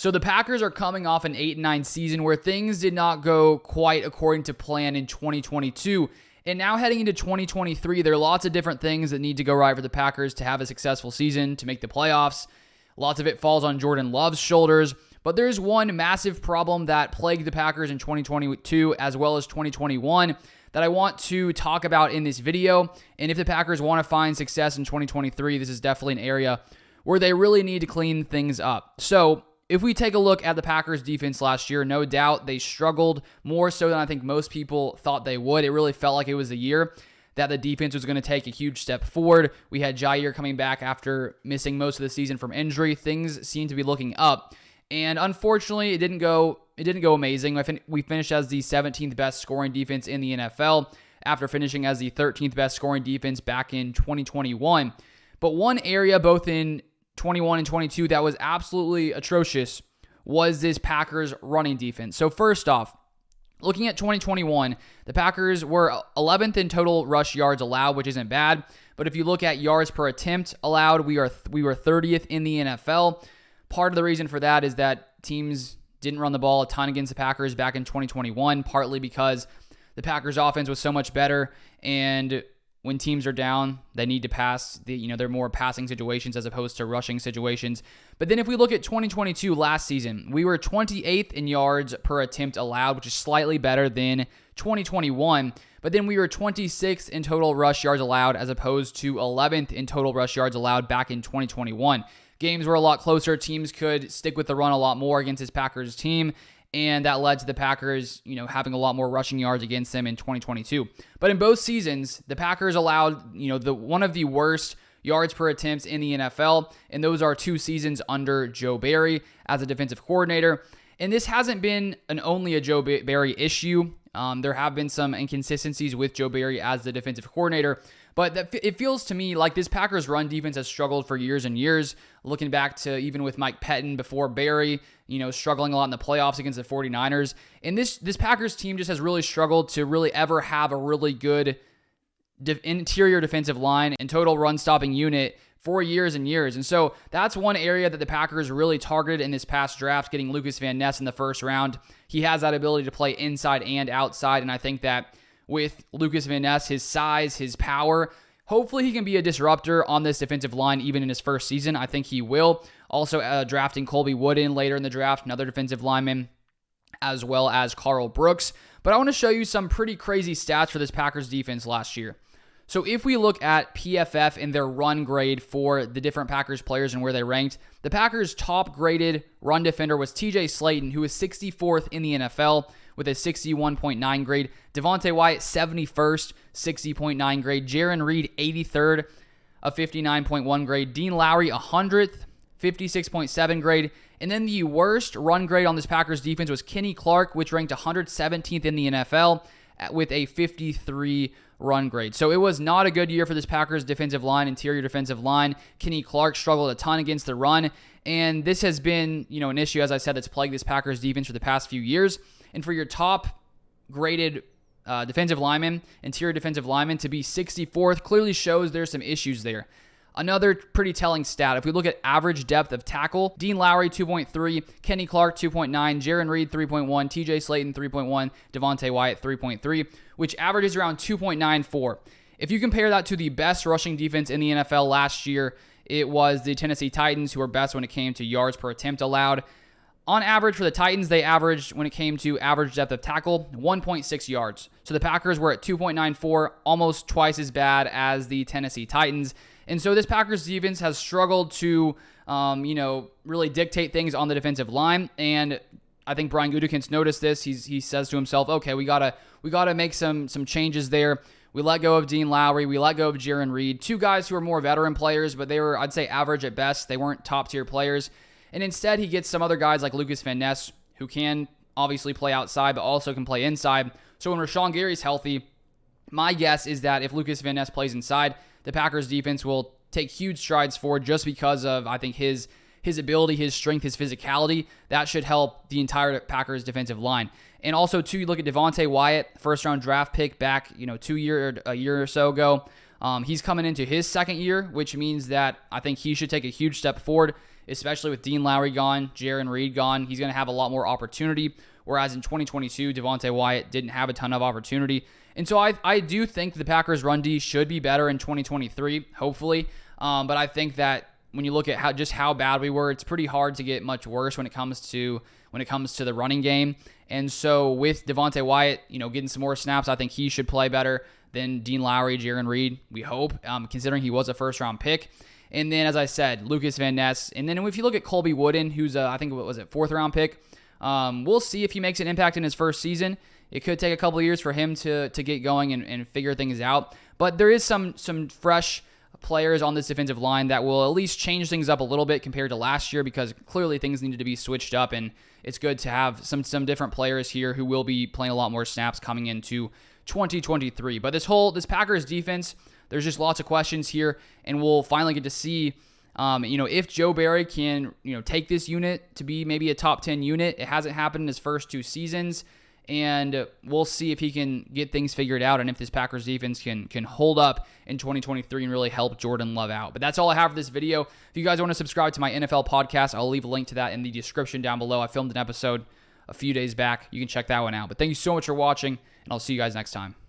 So the Packers are coming off an 8-9 season where things did not go quite according to plan in 2022. And now heading into 2023, there are lots of different things that need to go right for the Packers to have a successful season, to make the playoffs. Lots of it falls on Jordan Love's shoulders. But there's one massive problem that plagued the Packers in 2022 as well as 2021 that I want to talk about in this video. And if the Packers want to find success in 2023, this is definitely an area where they really need to clean things up. So if we take a look at the Packers defense last year, no doubt they struggled more so than I think most people thought they would. It really felt like it was the year that the defense was going to take a huge step forward. We had Jaire coming back after missing most of the season from injury. Things seemed to be looking up. And unfortunately, it didn't go amazing. We finished as the 17th best scoring defense in the NFL after finishing as the 13th best scoring defense back in 2021. But one area both in 21 and 22 that was absolutely atrocious was this Packers running defense. So first off, looking at 2021, the Packers were 11th in total rush yards allowed, which isn't bad. But if you look at yards per attempt allowed, we were 30th in the NFL. Part of the reason for that is that teams didn't run the ball a ton against the Packers back in 2021, partly because the Packers offense was so much better, and when teams are down, they need to pass. They're more passing situations as opposed to rushing situations. But then if we look at 2022 last season, we were 28th in yards per attempt allowed, which is slightly better than 2021. But then we were 26th in total rush yards allowed as opposed to 11th in total rush yards allowed back in 2021. Games were a lot closer. Teams could stick with the run a lot more against this Packers team, and that led to the Packers, having a lot more rushing yards against them in 2022. But in both seasons, the Packers allowed, one of the worst yards per attempts in the NFL, and those are 2 seasons under Joe Barry as a defensive coordinator. And this hasn't been only a Joe Barry issue. There have been some inconsistencies with Joe Barry as the defensive coordinator, but it feels to me like this Packers run defense has struggled for years and years. Looking back to even with Mike Pettin before Barry, struggling a lot in the playoffs against the 49ers. And this Packers team just has really struggled to really ever have a really good interior defensive line and total run stopping unit for years and years. And so that's one area that the Packers really targeted in this past draft, getting Lucas Van Ness in the first round. He has that ability to play inside and outside, and I think that with Lucas Van Ness, his size, his power, hopefully he can be a disruptor on this defensive line even in his first season. I think he will. Also drafting Colby Wooden later in the draft, another defensive lineman, as well as Carl Brooks. But I want to show you some pretty crazy stats for this Packers defense last year. So if we look at PFF and their run grade for the different Packers players and where they ranked, the Packers' top graded run defender was TJ Slaton, who was 64th in the NFL with a 61.9 grade. Devontae Wyatt, 71st, 60.9 grade. Jarran Reed, 83rd, a 59.1 grade. Dean Lowry, 100th, 56.7 grade. And then the worst run grade on this Packers defense was Kenny Clark, which ranked 117th in the NFL with a 53 run grade. So it was not a good year for this Packers defensive line, interior defensive line. Kenny Clark struggled a ton against the run, and this has been, an issue, as I said, that's plagued this Packers defense for the past few years. And for your top graded defensive lineman, interior defensive lineman, to be 64th clearly shows there's some issues there. Another pretty telling stat, if we look at average depth of tackle, Dean Lowry 2.3, Kenny Clark 2.9, Jarran Reed 3.1, TJ Slaton 3.1, Devontae Wyatt 3.3, which averages around 2.94. If you compare that to the best rushing defense in the NFL last year, it was the Tennessee Titans, who were best when it came to yards per attempt allowed. On average for the Titans, they averaged, when it came to average depth of tackle, 1.6 yards. So the Packers were at 2.94, almost twice as bad as the Tennessee Titans. And so this Packers defense has struggled to, really dictate things on the defensive line. And I think Brian Gutekunst noticed this. He says to himself, okay, we gotta make some changes there. We let go of Dean Lowry. We let go of Jarran Reed, 2 guys who are more veteran players, but they were, I'd say, average at best. They weren't top-tier players. And instead, he gets some other guys like Lucas Van Ness, who can obviously play outside, but also can play inside. So when Rashawn Gary's healthy, my guess is that if Lucas Van Ness plays inside, the Packers defense will take huge strides forward just because of, I think, his ability, his strength, his physicality. That should help the entire Packers defensive line. And also, too, you look at Devontae Wyatt, first-round draft pick back, a year or so ago. He's coming into his second year, which means that I think he should take a huge step forward. especially with Dean Lowry gone, Jarran Reed gone. He's going to have a lot more opportunity, whereas in 2022, Devonte Wyatt didn't have a ton of opportunity. And so I do think the Packers' run D should be better in 2023, hopefully. But I think that when you look at how bad we were, it's pretty hard to get much worse when it comes to the running game. And so with Devonte Wyatt, getting some more snaps, I think he should play better than Dean Lowry, Jarran Reed, we hope, considering he was a first-round pick. And then, as I said, Lucas Van Ness. And then if you look at Colby Wooden, who's I think, what was it, 4th-round pick, we'll see if he makes an impact in his first season. It could take a couple of years for him to get going and figure things out. But there is some fresh players on this defensive line that will at least change things up a little bit compared to last year, because clearly things needed to be switched up, and it's good to have some different players here who will be playing a lot more snaps coming into 2023. But this Packers defense, there's just lots of questions here, and we'll finally get to see if Joe Barry can take this unit to be maybe a top 10 unit. It hasn't happened in his first 2 seasons. And we'll see if he can get things figured out and if this Packers defense can hold up in 2023 and really help Jordan Love out. But that's all I have for this video. If you guys want to subscribe to my NFL podcast, I'll leave a link to that in the description down below. I filmed an episode a few days back. You can check that one out. But thank you so much for watching, and I'll see you guys next time.